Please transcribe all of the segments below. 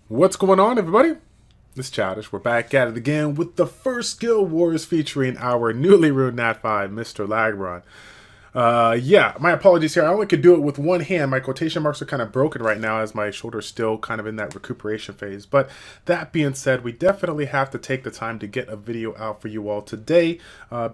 What's going on, everybody? It's Childish. We're back at it again with the first Guild Wars featuring our newly ruined Nat 5, Mr. Lagmaron. Yeah, my apologies here. I only could do it with one hand. My quotation marks are kind of broken right now as my shoulder's still kind of in that recuperation phase. But that being said, we definitely have to take the time to get a video out for you all today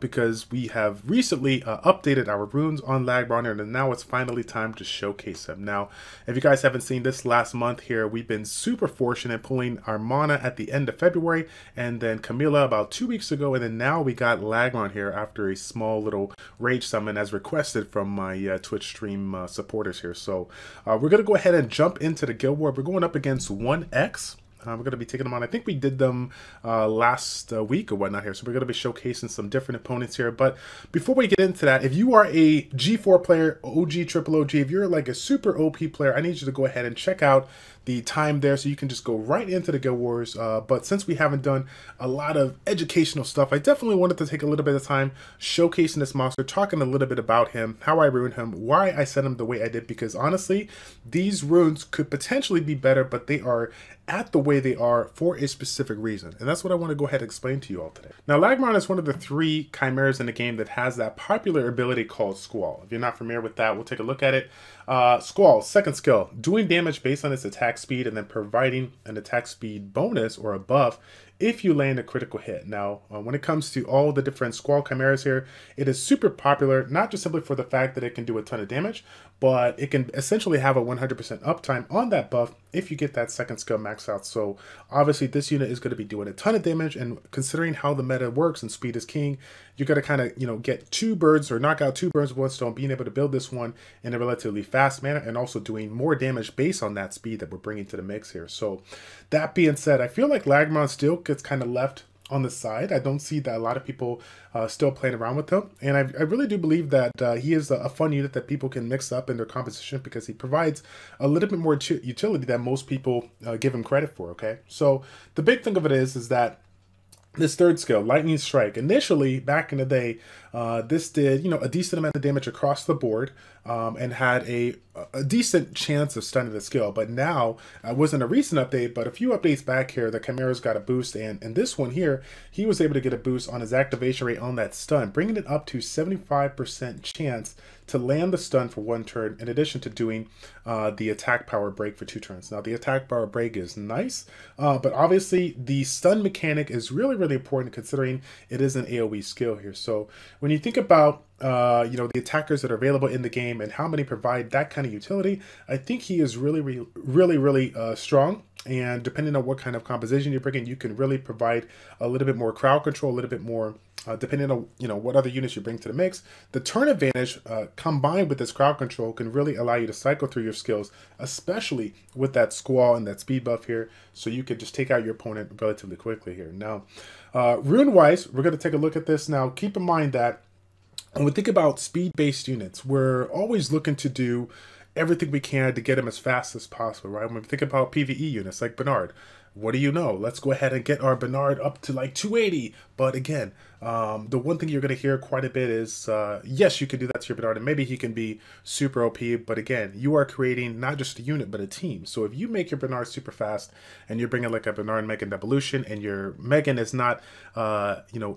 because we have recently updated our runes on Lagmaron, and now it's finally time to showcase them. Now, if you guys haven't seen this last month here, we've been super fortunate pulling our Mana at the end of February and then Camilla about 2 weeks ago, and then now we got Lagmaron here after a small little rage summon as requested from my Twitch stream supporters here. So we're going to go ahead and jump into the Guild War. We're going up against 1X. We're going to be taking them on. I think we did them last week or whatnot here. So we're going to be showcasing some different opponents here. But before we get into that, if you are a G4 player, OG, triple OG, if you're like a super OP player, I need you to go ahead and check out the time there so you can just go right into the Guild Wars. But since we haven't done a lot of educational stuff, I definitely wanted to take a little bit of time showcasing this monster, talking a little bit about him, how I ruined him, why I set him the way I did, because honestly, these runes could potentially be better, but they are at the way they are for a specific reason. And that's what I want to go ahead and explain to you all today. Now, Lagmaron is one of the 3 chimeras in the game that has that popular ability called Squall. If you're not familiar with that, we'll take a look at it. Squall, second skill, doing damage based on its attack speed and then providing an attack speed bonus or a buff if you land a critical hit. Now, when it comes to all the different Squall chimeras here, it is super popular, not just simply for the fact that it can do a ton of damage, but it can essentially have a 100% uptime on that buff if you get that second skill maxed out. So obviously this unit is going to be doing a ton of damage, and considering how the meta works and speed is king, you got to kind of, get 2 birds or knock out 2 birds with 1 stone, being able to build this one in a relatively fast manner and also doing more damage based on that speed that we're bringing to the mix here. So that being said, I feel like Lagmaron still gets kind of left on the side. I don't see that a lot of people still playing around with him, and I really do believe that he is a fun unit that people can mix up in their composition because he provides a little bit more utility than most people give him credit for. Okay, so the big thing of it is that this third skill, Lightning Strike, initially back in the day, this did a decent amount of damage across the board and had a decent chance of stunning the skill. But now, it wasn't a recent update, but a few updates back here, the Chimera's got a boost, and this one here, he was able to get a boost on his activation rate on that stun, bringing it up to 75% chance to land the stun for 1 turn, in addition to doing the attack power break for 2 turns. Now, the attack power break is nice, but obviously the stun mechanic is really, really important considering it is an AoE skill here. So when you think about the attackers that are available in the game and how many provide that kind of utility, I think he is really strong. And depending on what kind of composition you're bringing, you can really provide a little bit more crowd control, a little bit more, depending on what other units you bring to the mix. The turn advantage combined with this crowd control can really allow you to cycle through your skills, especially with that Squall and that speed buff here, so you could just take out your opponent relatively quickly here. Now, rune-wise, we're going to take a look at this. Now, keep in mind that when we think about speed-based units, we're always looking to do everything we can to get them as fast as possible, right? When we think about PvE units like Bernard, what do you know? Let's go ahead and get our Bernard up to like 280. But again, the one thing you're going to hear quite a bit is, yes, you can do that to your Bernard, and maybe he can be super OP, but again, you are creating not just a unit, but a team. So if you make your Bernard super fast, and you're bringing like a Bernard Megan Evolution, and your Megan is not,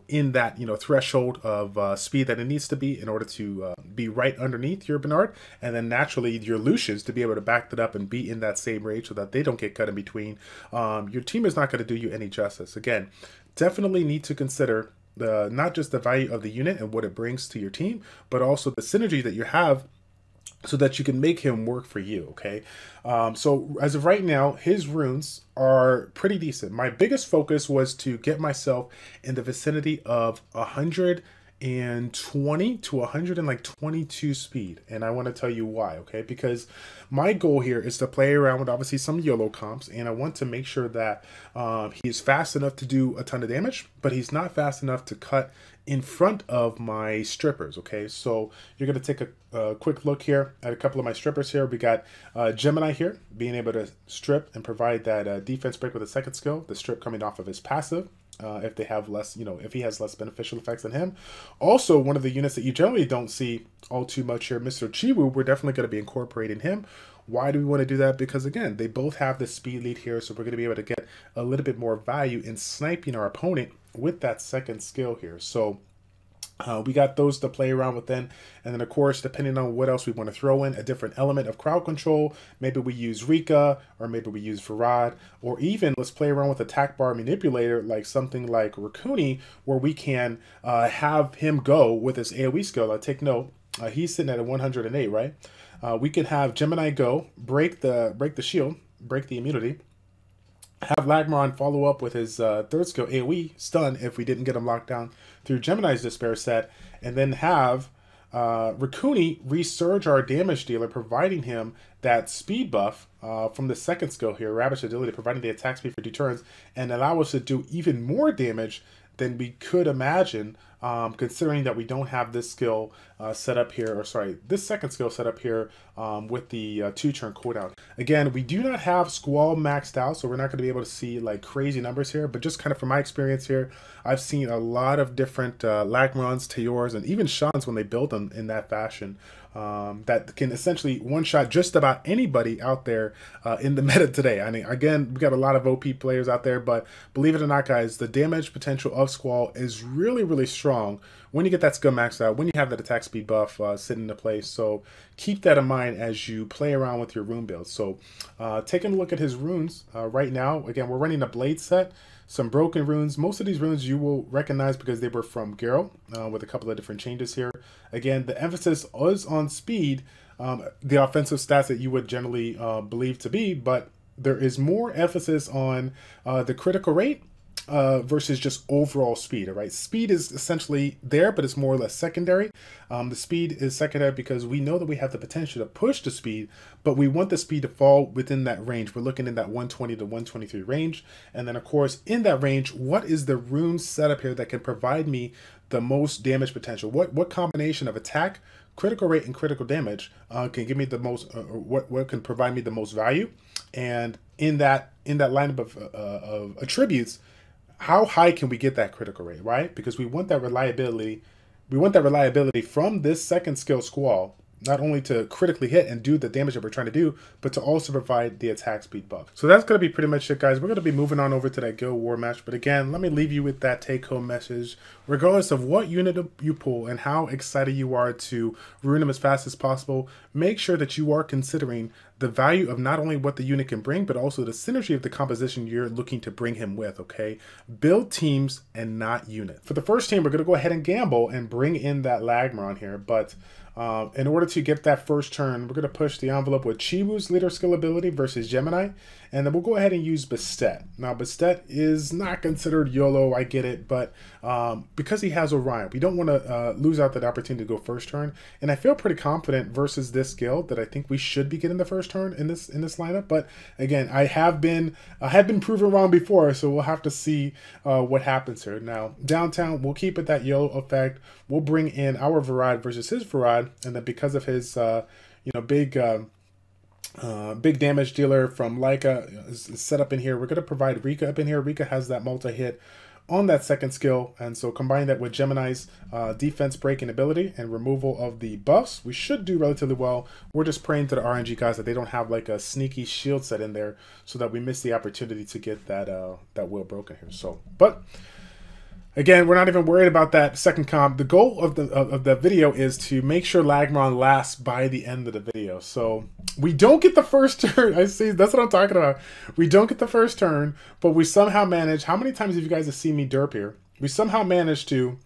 in that, threshold of speed that it needs to be in order to be right underneath your Bernard, and then naturally your Lucians to be able to back that up and be in that same range so that they don't get cut in between, your team is not going to do you any justice. Again, definitely need to consider not just the value of the unit and what it brings to your team, but also the synergy that you have so that you can make him work for you, okay? So as of right now, his runes are pretty decent. My biggest focus was to get myself in the vicinity of 120 to 122 speed, and I want to tell you why, okay? Because my goal here is to play around with obviously some YOLO comps, and I want to make sure that he's fast enough to do a ton of damage, but he's not fast enough to cut in front of my strippers, okay? So you're going to take a quick look here at a couple of my strippers here. We got Gemini here, being able to strip and provide that defense break with a second skill, the strip coming off of his passive. if they have less, if he has less beneficial effects than him. Also, one of the units that you generally don't see all too much here, Mr. Chiwu, we're definitely going to be incorporating him. Why do we want to do that? Because again, they both have the speed lead here, so we're going to be able to get a little bit more value in sniping our opponent with that second skill here. So we got those to play around with then. And then, of course, depending on what else we want to throw in, a different element of crowd control. Maybe we use Rika, or maybe we use Farad, or even let's play around with attack bar manipulator, like something like Rakuni, where we can have him go with his AoE skill. Take note, he's sitting at a 108, right? We can have Gemini go, break the shield, break the immunity. Have Lagmaron follow up with his third skill, AoE, stun, if we didn't get him locked down through Gemini's Despair set. And then have Rakuni resurge our damage dealer, providing him that speed buff from the second skill here, Ravage Agility, providing the attack speed for 2 turns, and allow us to do even more damage than we could imagine, considering that we don't have this skill set up here, or sorry, this second skill set up here with the 2-turn cooldown. Again, we do not have Squall maxed out, so we're not going to be able to see like crazy numbers here, but just kind of from my experience here, I've seen a lot of different Lagmarons, Teors, and even Shans when they build them in that fashion. That can essentially one-shot just about anybody out there in the meta today. I mean, again, we got a lot of OP players out there, but believe it or not, guys, the damage potential of Squall is really, really strong when you get that skill maxed out, when you have that attack speed buff sitting into place. So keep that in mind as you play around with your rune build. So taking a look at his runes right now, again, we're running a blade set. Some broken runes. Most of these runes you will recognize because they were from Garo, with a couple of different changes here. Again, the emphasis is on speed, the offensive stats that you would generally believe to be, but there is more emphasis on the critical rate versus just overall speed. All right, speed is essentially there, but it's more or less secondary. The speed is secondary because we know that we have the potential to push the speed, but we want the speed to fall within that range. We're looking in that 120 to 123 range, and then of course in that range, what is the rune setup here that can provide me the most damage potential? What combination of attack, critical rate, and critical damage can give me the most? What can provide me the most value? And in that lineup of attributes, how high can we get that critical rate, right? Because we want that reliability. We want that reliability from this second skill, Squall, not only to critically hit and do the damage that we're trying to do, but to also provide the attack speed buff. So that's going to be pretty much it, guys. We're going to be moving on over to that Guild War match. But again, let me leave you with that take-home message. Regardless of what unit you pull and how excited you are to rune them as fast as possible, make sure that you are considering the value of not only what the unit can bring, but also the synergy of the composition you're looking to bring him with, okay? Build teams and not units. For the first team, we're going to go ahead and gamble and bring in that Lagmaron here, but in order to get that first turn, we're going to push the envelope with Chiwu's leader skill ability versus Gemini, and then we'll go ahead and use Bastet. Now, Bastet is not considered YOLO, I get it, but because he has Orion, we don't want to lose out that opportunity to go first turn, and I feel pretty confident versus this guild that I think we should be getting the first turn in this lineup. But again, I have been proven wrong before, so we'll have to see what happens here. Now, downtown, we'll keep it that YOLO effect. We'll bring in our Varad versus his Varad, and then because of his big damage dealer from Leica is set up in here, we're going to provide Rika up in here. Rika has that multi-hit on that second skill, and so combine that with Gemini's defense breaking ability and removal of the buffs, we should do relatively well. We're just praying to the RNG guys that they don't have like a sneaky shield set in there so that we miss the opportunity to get that will broken here. So, but again, we're not even worried about that second comp. The goal of the video is to make sure Lagmaron lasts by the end of the video. So we don't get the first turn. I see, that's what I'm talking about. We don't get the first turn, but we somehow manage. How many times have you guys seen me derp here? We somehow managed to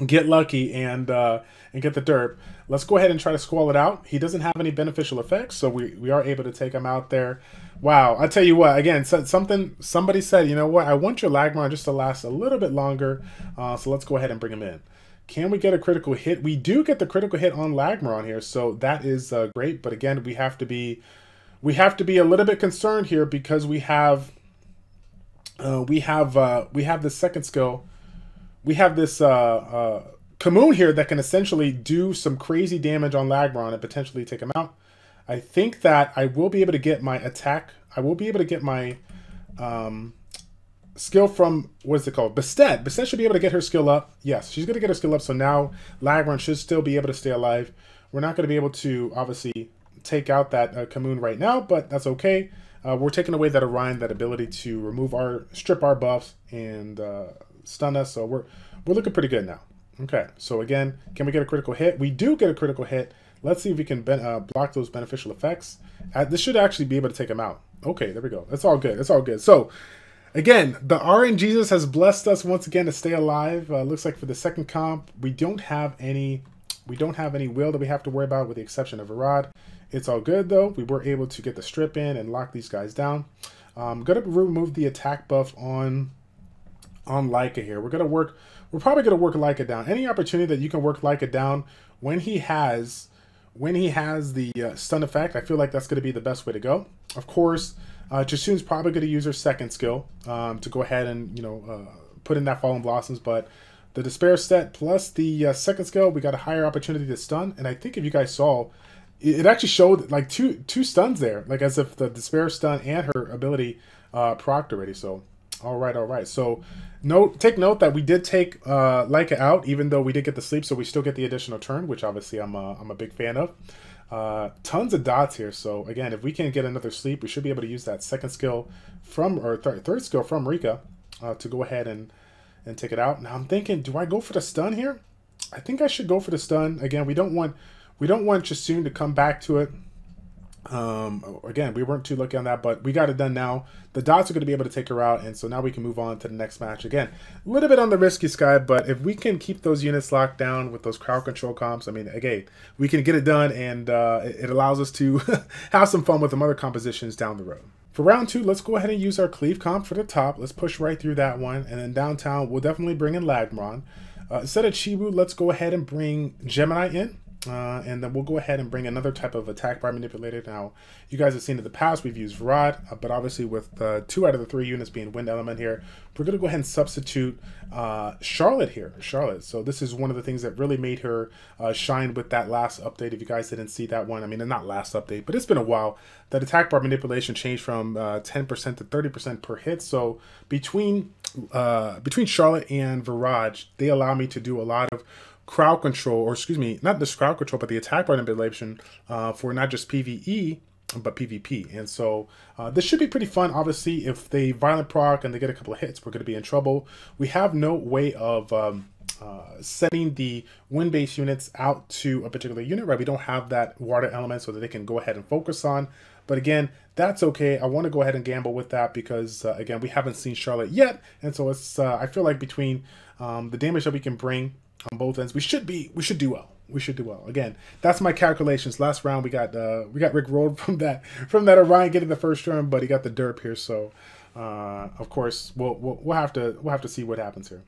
get lucky and get the derp. Let's go ahead and try to squall it out. He doesn't have any beneficial effects, so we are able to take him out there. Wow, I tell you what, again, somebody said, you know what, I want your Lagmaron just to last a little bit longer, so let's go ahead and bring him in. Can we get a critical hit? We do get the critical hit on Lagmaron here, so that is great. But again, we have to be a little bit concerned here because we have this second skill. We have this Kamoon here that can essentially do some crazy damage on Lagmaron and potentially take him out. I think that I will be able to get my attack. I will be able to get my skill from, what is it called? Bastet. Bastet should be able to get her skill up. Yes, she's going to get her skill up. So now Lagmaron should still be able to stay alive. We're not going to be able to, obviously, take out that Kamoon right now, but that's okay. We're taking away that Orion, that ability to remove strip our buffs and stun us. So we're looking pretty good now. Okay, so again, can we get a critical hit? We do get a critical hit. Let's see if we can block those beneficial effects. This should actually be able to take them out. Okay, there we go. It's all good. It's all good. So again, the RNGesus has blessed us once again to stay alive. Looks like for the second comp, we don't have any will that we have to worry about, with the exception of Virad. It's all good though. We were able to get the strip in and lock these guys down. I'm gonna remove the attack buff on Leica here. We're probably gonna work Leica down. Any opportunity that you can work Leica down when he has the stun effect, I feel like that's gonna be the best way to go. Of course, Jasoon's probably gonna use her second skill to go ahead and put in that Fallen Blossoms, but the Despair set plus the second skill, we got a higher opportunity to stun. And I think if you guys saw, it actually showed like two stuns there, like as if the Despair stun and her ability procced already. So all right. So take note that we did take Leica out, even though we did get the sleep, so we still get the additional turn, which obviously I'm a big fan of. Tons of dots here. So again, if we can get another sleep, we should be able to use that second skill from, or third skill from Rika to go ahead and take it out. Now I'm thinking, do I go for the stun here? I think I should go for the stun. Again, we don't want Jasoon to come back to it. Again, we weren't too lucky on that, but we got it done now. The dots are going to be able to take her out, and so now we can move on to the next match. Again, a little bit on the risky side, but if we can keep those units locked down with those crowd control comps, I mean, again, we can get it done, and it allows us to have some fun with some other compositions down the road. For round 2, let's go ahead and use our cleave comp for the top. Let's push right through that one, and then downtown, we'll definitely bring in Lagmaron. Instead of Chibu, let's go ahead and bring Gemini in. And then we'll go ahead and bring another type of attack bar manipulator. Now, you guys have seen in the past, we've used Virad, but obviously with 2 out of the 3 units being wind element here, we're going to go ahead and substitute Charlotte here. So this is one of the things that really made her shine with that last update. If you guys didn't see that one, I mean, not last update, but it's been a while. That attack bar manipulation changed from 10% to 30% per hit. So between Charlotte and Viraj, they allow me to do a lot of crowd control, or excuse me, not just crowd control, but the attack bar manipulation for not just PvE, but PvP. And so this should be pretty fun. Obviously, if they violent proc and they get a couple of hits, we're going to be in trouble. We have no way of setting the wind-based units out to a particular unit, right? We don't have that water element so that they can go ahead and focus on. But again, that's okay. I want to go ahead and gamble with that because, again, we haven't seen Charlotte yet. And so it's, I feel like between the damage that we can bring on both ends, we should do well. We should do well. Again, that's my calculations. Last round we got Rick rolled from that Orion getting the first turn, but he got the derp here. So of course we'll have to see what happens here.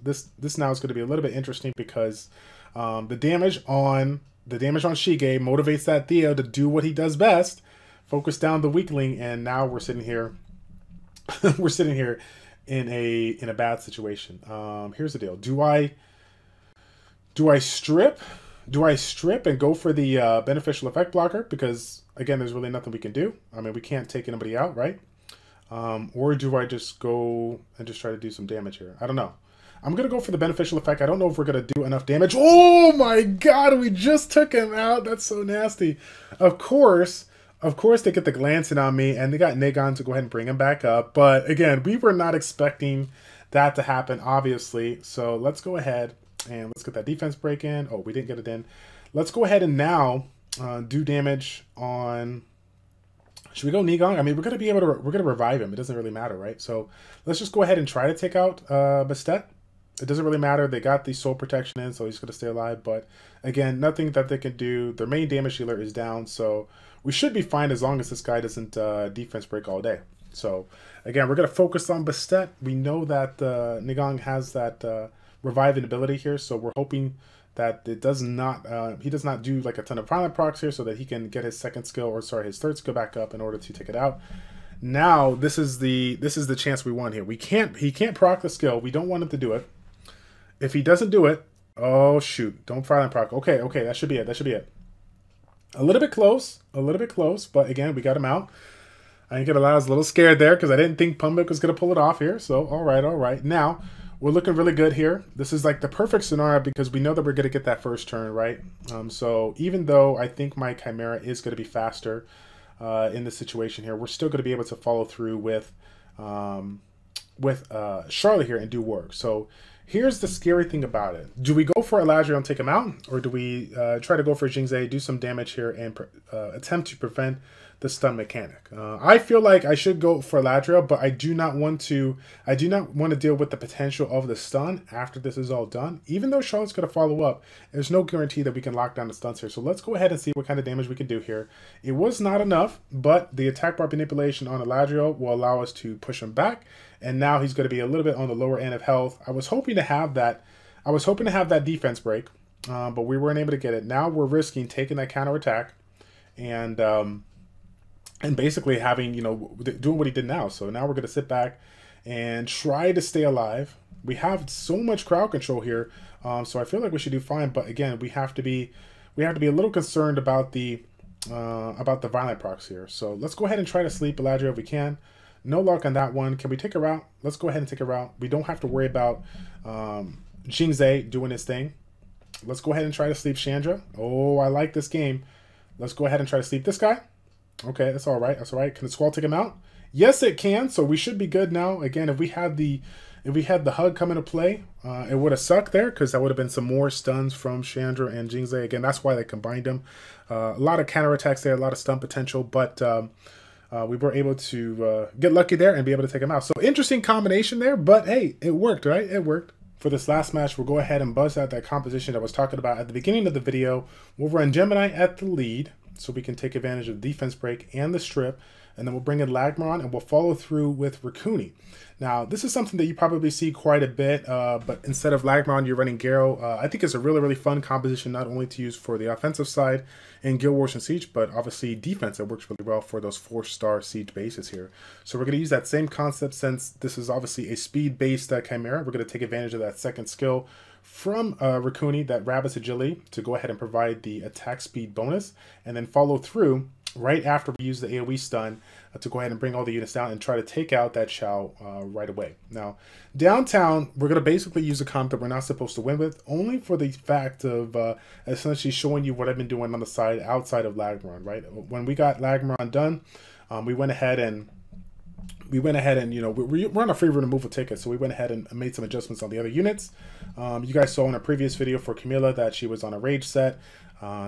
This now is going to be a little bit interesting because the damage on Shige motivates that Theo to do what he does best, focus down the weakling, and now we're sitting here we're sitting here in a bad situation. Here's the deal. Do I strip and go for the beneficial effect blocker? Because again, there's really nothing we can do. I mean, we can't take anybody out, right? Or do I just go and just try to do some damage here? I don't know. I'm going to go for the beneficial effect. I don't know if we're going to do enough damage. Oh my god, we just took him out. That's so nasty. Of course they get the glancing on me, and they got Nagon to go ahead and bring him back up. But again, we were not expecting that to happen, obviously. So let's go ahead and let's get that defense break in. Oh, we didn't get it in. Let's go ahead and now do damage on... Should we go Nigong? I mean, we're going to revive him. It doesn't really matter, right? So let's just go ahead and try to take out Bastet. It doesn't really matter. They got the soul protection in, so he's going to stay alive. But again, nothing that they can do. Their main damage healer is down, so we should be fine as long as this guy doesn't defense break all day. So again, we're going to focus on Bastet. We know that Nigong has that reviving ability here, so we're hoping that it does not he does not do like a ton of violent procs here, so that he can get his second skill, or sorry, his third skill back up in order to take it out. Now this is the chance we want here. He can't proc the skill. We don't want him to do it. If he doesn't do it, oh shoot, don't violent proc. Okay, that should be it. A little bit close, but again, we got him out. I ain't gonna lie, I was a little scared there because I didn't think Pumbik was gonna pull it off here. So all right, all right. Now we're looking really good here. This is like the perfect scenario because we know that we're gonna get that first turn, right? So even though I think my Chimera is gonna be faster in this situation here, we're still gonna be able to follow through with Charlotte here and do work. So here's the scary thing about it. Do we go for Eladriel and take him out? Or do we try to go for Jingzei, do some damage here, and attempt to prevent the stun mechanic? I feel like I should go for Eladriel, but I do not want to deal with the potential of the stun after this is all done. Even though Charlotte's going to follow up, there's no guarantee that we can lock down the stuns here. So let's go ahead and see what kind of damage we can do here. It was not enough, but the attack bar manipulation on Eladriel will allow us to push him back. And now he's going to be a little bit on the lower end of health. I was hoping to have that defense break, but we weren't able to get it. Now we're risking taking that counter attack and basically having, you know, doing what he did now. So now we're going to sit back and try to stay alive. We have so much crowd control here, so I feel like we should do fine. But again, we have to be a little concerned about the violent procs here. So let's go ahead and try to sleep Eladriel if we can. No luck on that one. Can we take a route? Let's go ahead and take a route. We don't have to worry about Jingzei doing his thing. Let's go ahead and try to sleep Chandra. Oh, I like this game. Let's go ahead and try to sleep this guy. Okay, that's all right. That's all right. Can the Squall take him out? Yes, it can. So we should be good now. Again, if we had the hug come into play, it would have sucked there because that would have been some more stuns from Chandra and Jingzei. Again, that's why they combined them. A lot of counterattacks there, a lot of stun potential, but we were able to get lucky there and be able to take him out. So interesting combination there, but hey, it worked, right? It worked. For this last match, we'll go ahead and buzz out that composition that I was talking about at the beginning of the video. We'll run Gemini at the lead so we can take advantage of the defense break and the strip. And then we'll bring in Lagmaron and we'll follow through with Raccoon. Now, this is something that you probably see quite a bit, but instead of Lagmaron, you're running Garo. I think it's a really, really fun composition, not only to use for the offensive side in Guild Wars and Siege, but obviously defense. It works really well for those 4-star Siege bases here. So we're going to use that same concept since this is obviously a speed-based Chimera. We're going to take advantage of that second skill from Raccoon, that Rabbit's Agility, to go ahead and provide the attack speed bonus, and then follow through right after we use the AoE stun to go ahead and bring all the units down and try to take out that Shao right away. Now, downtown, we're going to basically use a comp that we're not supposed to win with, only for the fact of essentially showing you what I've been doing on the side outside of Lagmaron, right? When we got Lagmaron done, we went ahead and, you know, we're on a free rune removal ticket, so we went ahead and made some adjustments on the other units. You guys saw in a previous video for Camilla that she was on a rage set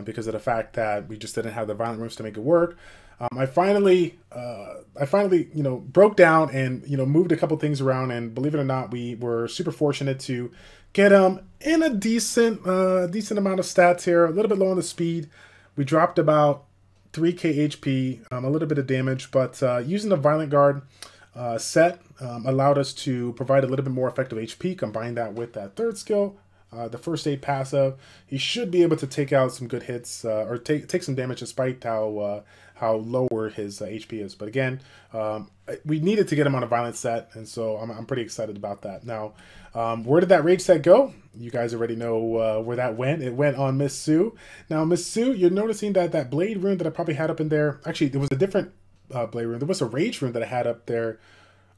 because of the fact that we just didn't have the violent runes to make it work. I finally, you know, broke down and, you know, moved a couple things around, and believe it or not, we were super fortunate to get in a decent amount of stats here, a little bit low on the speed. We dropped about 3k HP, a little bit of damage, but using the Violent Guard set allowed us to provide a little bit more effective HP. Combine that with that third skill, the first aid passive, he should be able to take out some good hits or take some damage despite how lower his HP is. But again, we needed to get him on a violent set, and so I'm pretty excited about that. Now, where did that rage set go? You guys already know where that went. It went on Miss Sue. Now, Miss Sue, you're noticing that blade rune that I probably had up in there, actually, there was a different blade rune. There was a rage rune that I had up there.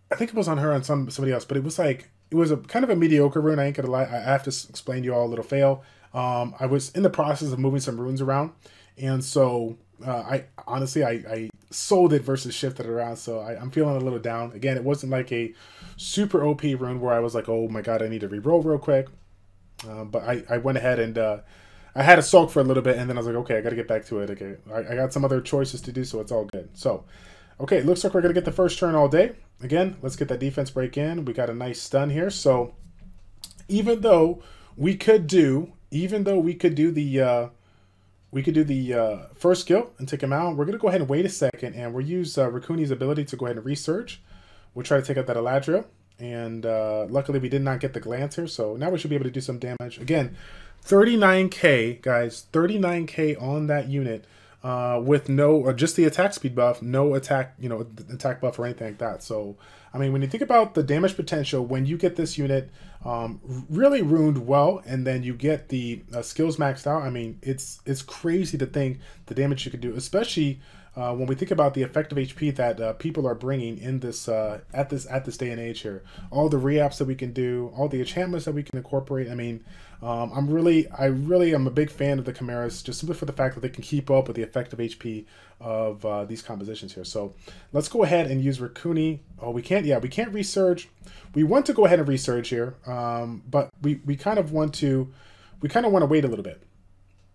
I think it was on her and somebody else, but it was like, it was a kind of a mediocre rune. I ain't gonna lie. I have to explain to you all a little fail. I was in the process of moving some runes around, and so I honestly sold it versus shifted it around. So I'm feeling a little down. Again, it wasn't like a super OP rune where I was like, oh my god, I need to re-roll real quick. But I went ahead and I had a sulk for a little bit, and then I was like, okay, I got to get back to it. Okay, I got some other choices to do, so it's all good. So, okay, looks like we're gonna get the first turn all day. Again, let's get that defense break in. We got a nice stun here. So even though we could do the first skill and take him out, we're gonna go ahead and wait a second, and we'll use Raccoon's ability to go ahead and research. We'll try to take out that Eladriel, and luckily we did not get the glance here, so now we should be able to do some damage. Again, 39k, guys, 39k on that unit. With no, or just the attack speed buff, no attack, you know, attack buff or anything like that. So, I mean, when you think about the damage potential, when you get this unit really runed well, and then you get the skills maxed out, I mean, it's crazy to think the damage you could do, especially when we think about the effective HP that people are bringing in this at this day and age here, all the re-ups that we can do, all the enchantments that we can incorporate. I mean, I really am a big fan of the Chimeras, just simply for the fact that they can keep up with the effective HP of these compositions here. So let's go ahead and use Raccoony. Oh, we can't. Yeah, we can't resurge. We want to go ahead and resurge here, but we kind of want to wait a little bit.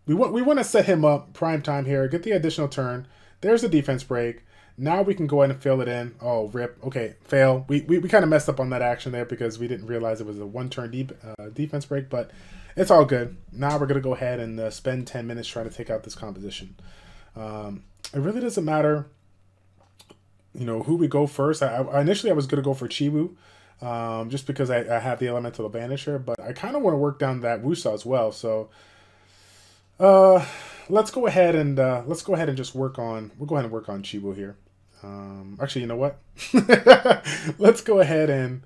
We want to set him up prime time here, get the additional turn. There's the defense break. Now we can go ahead and fill it in. Oh, rip. Okay, fail. We kind of messed up on that action there because we didn't realize it was a one-turn defense break, but it's all good. Now we're going to go ahead and spend 10 minutes trying to take out this composition. It really doesn't matter, you know, who we go first. Initially I was going to go for Chiwu, just because I have the elemental advantage here, but I kind of want to work down that Wusa as well. So let's go ahead and just work on Chiwu here. Actually, you know what? let's go ahead and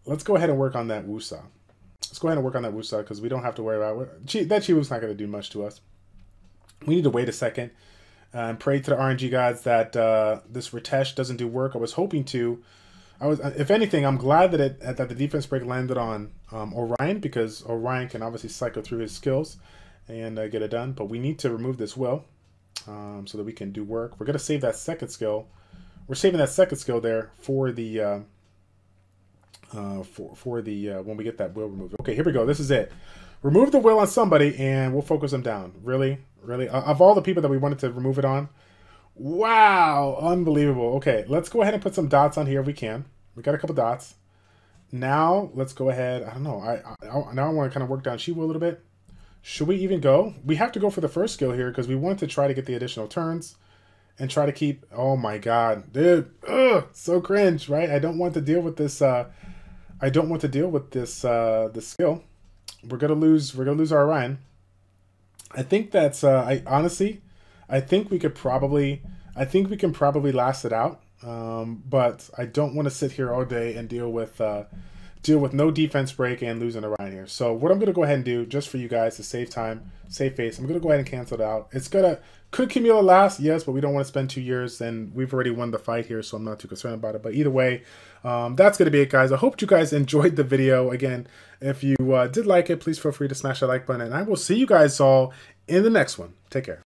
work on that Wusa. Let's go ahead and work on that Wusa because we don't have to worry about that Chiwu's not going to do much to us. We need to wait a second and pray to the RNG gods that this Ritesh doesn't do work. I was hoping to. If anything, I'm glad that the defense break landed on Orion, because Orion can obviously cycle through his skills and get it done. But we need to remove this will so that we can do work. We're going to save that second skill. We're saving that second skill there for the when we get that will removed. Okay, here we go. This is it. Remove the will on somebody and we'll focus them down. Really? Of all the people that we wanted to remove it on. Wow, unbelievable. Okay, let's go ahead and put some dots on here if we can. We got a couple dots. Now, let's go ahead. I don't know. Now I want to kind of work down Chiwu a little bit. Should we even go? We have to go for the first skill here because we want to try to get the additional turns and try to keep... Oh my god, dude. Ugh, so cringe, right? I don't want to deal with this... I don't want to deal with this this skill. We're gonna lose our Orion. I think that's I think we can probably last it out. But I don't want to sit here all day and deal with no defense break and losing Orion here. So what I'm gonna go ahead and do, just for you guys to save time, save face, I'm gonna go ahead and cancel it out. Could Chimera last? Yes, but we don't want to spend 2 years, and we've already won the fight here, so I'm not too concerned about it. But either way, that's going to be it, guys. I hope you guys enjoyed the video. Again, if you did like it, please feel free to smash that like button, and I will see you guys all in the next one. Take care.